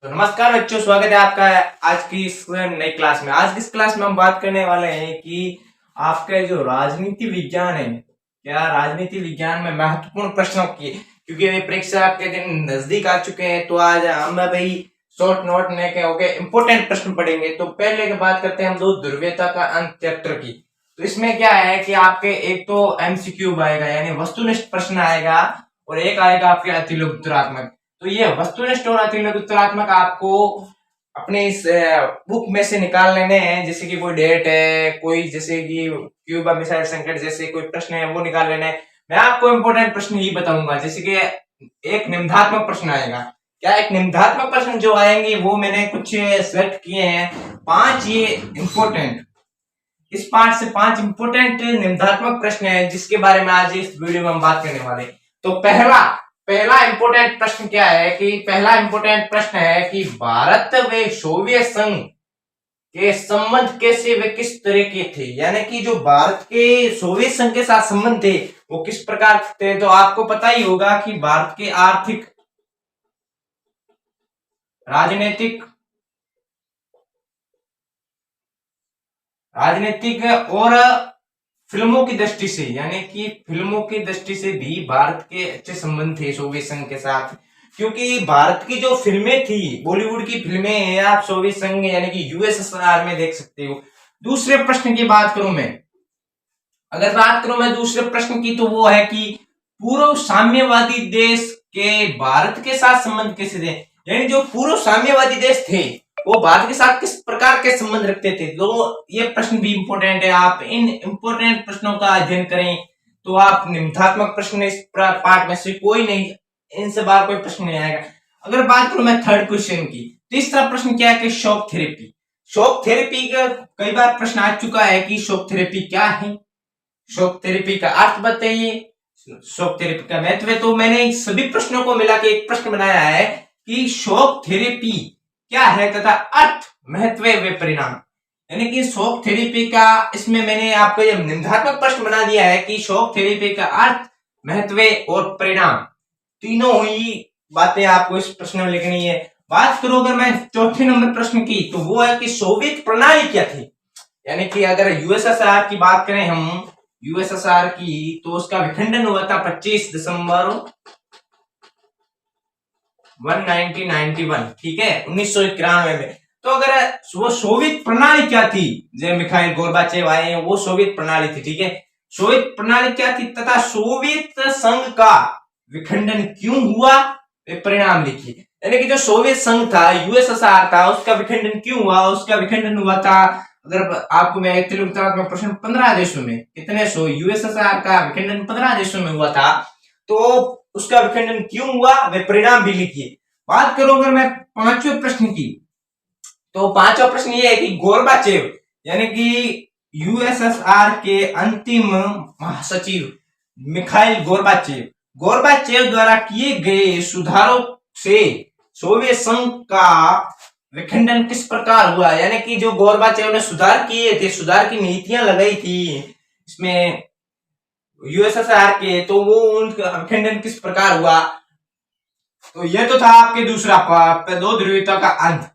तो नमस्कार बच्चों, स्वागत है आपका आज की इस नई क्लास में। आज की इस क्लास में हम बात करने वाले हैं कि आपका जो राजनीति विज्ञान है, क्या राजनीति विज्ञान में महत्वपूर्ण प्रश्नों की, क्योंकि अभी परीक्षा के दिन नजदीक आ चुके हैं, तो आज हम भाई शॉर्ट नोट में क्या हो गए इंपोर्टेंट प्रश्न पढ़ेंगे। तो पहले की बात करते हैं हम दो ध्रुवीयता का अंक चैप्टर की। तो इसमें क्या है कि आपके एक तो एमसीक्यू आएगा यानी वस्तुनिष्ठ प्रश्न आएगा, और एक आएगा आपके अतिलोक उत्तरात्मक। तो ये वस्तुनिष्ठ और अतिलोक उत्तरात्मक आपको अपने इस बुक में से निकाल लेने हैं, जैसे कि कोई डेट है, कोई जैसे कि क्यूबा मिसाइल संकट जैसे कोई प्रश्न है वो निकाल लेने हैं। मैं आपको इंपोर्टेंट प्रश्न ही बताऊंगा, जैसे कि एक निबंधात्मक प्रश्न आएगा। क्या एक निबंधात्मक प्रश्न जो आएंगे वो मैंने कुछ सेलेक्ट किए हैं, 5 ये इंपोर्टेंट, इस पार्ट से 5 इंपोर्टेंट निबंधात्मक प्रश्न है जिसके बारे में आज इस वीडियो में हम बात करने वाले हैं। तो पहला इंपोर्टेंट प्रश्न क्या है कि पहला इंपोर्टेंट प्रश्न है कि भारत व सोवियत संघ के संबंध कैसे वे किस तरह के थे, यानी कि जो भारत के सोवियत संघ के साथ संबंध थे वो किस प्रकार थे। तो आपको पता ही होगा कि भारत के आर्थिक, राजनीतिक और फिल्मों की दृष्टि से, यानी कि फिल्मों की दृष्टि से भी भारत के अच्छे संबंध थे सोवियत संघ के साथ, क्योंकि भारत की जो फिल्में थी, बॉलीवुड की फिल्में हैं, आप सोवियत संघ यानी कि यूएसएसआर में देख सकते हो। दूसरे प्रश्न की बात करूं मैं, अगर बात करूं मैं दूसरे प्रश्न की, तो वो है कि पूर्व साम्यवादी देश के भारत के साथ संबंध कैसे थे, यानी जो पूर्व साम्यवादी देश थे वो भारत के साथ किस प्रकार के संबंध रखते थे। तो ये प्रश्न भी इंपोर्टेंट है, आप इन इंपोर्टेंट प्रश्नों का अध्ययन करें तो आप निबंधात्मक प्रश्न इस पार्ट में से कोई नहीं, इनसे बाहर कोई प्रश्न नहीं आएगा। अगर बात करूं मैं थर्ड क्वेश्चन की, तीसरा प्रश्न क्या है कि शॉक थेरेपी। शॉक थेरेपी का कई बार प्रश्न आ चुका है कि शॉक थेरेपी क्या है, शॉक थेरेपी का अर्थ बताइए, शॉक थेरेपी का महत्व। तो मैंने सभी प्रश्नों को मिला के एक प्रश्न बनाया है कि शॉक थेरेपी क्या है तथा अर्थ, महत्व व परिणाम, यानी कि शॉक थेरेपी का, इसमें मैंने आपको यह निबंधात्मक प्रश्न बना दिया है कि शॉक थेरेपी का अर्थ, महत्व और परिणाम, तीनों ही बातें आपको इस प्रश्न में लिखनी है। बात करो अगर मैं चौथे नंबर प्रश्न की, तो वो है कि सोवियत प्रणाली क्या थी, यानी कि अगर यूएसएसआर की बात करें हम, यूएसएसआर की, तो उसका विखंडन हुआ था 25 दिसंबर 1991, ठीक है, 1991 में। तो अगर वो सोवियत प्रणाली क्या थी, जब मिखाइल गोर्बाचेव आए हैं, वो सोवियत प्रणाली थी, ठीक है। सोवियत प्रणाली क्या थी तथा सोवियत संघ का विखंडन क्यों हुआ, परिणाम लिखिए। यानी कि जो सोवियत संघ था, यूएसएसआर था, उसका विखंडन क्यों हुआ, उसका विखंडन हुआ था, अगर आपको मैं एक में प्रश्न 15 देशों में, कितने सो यूएसएसआर का विखंडन 15 देशों में हुआ था, तो उसका विखंडन क्यों हुआ वे परिणाम भी लिखिए। बात करूं अगर मैं पांचवें प्रश्न की, तो पांचवा प्रश्न ये है कि गोर्बाचेव यानी कि यूएसएसआर के अंतिम महासचिव मिखाइल गोर्बाचेव द्वारा किए गए सुधारों से सोवियत संघ का विखंडन किस प्रकार हुआ, यानी कि जो गोर्बाचेव ने सुधार किए थे, सुधार की नीतियां लगाई थी इसमें यूएसएसआर के, तो वो उनका विखंडन किस प्रकार हुआ। तो ये तो था आपके दूसरा दो ध्रुवीयता का अंत।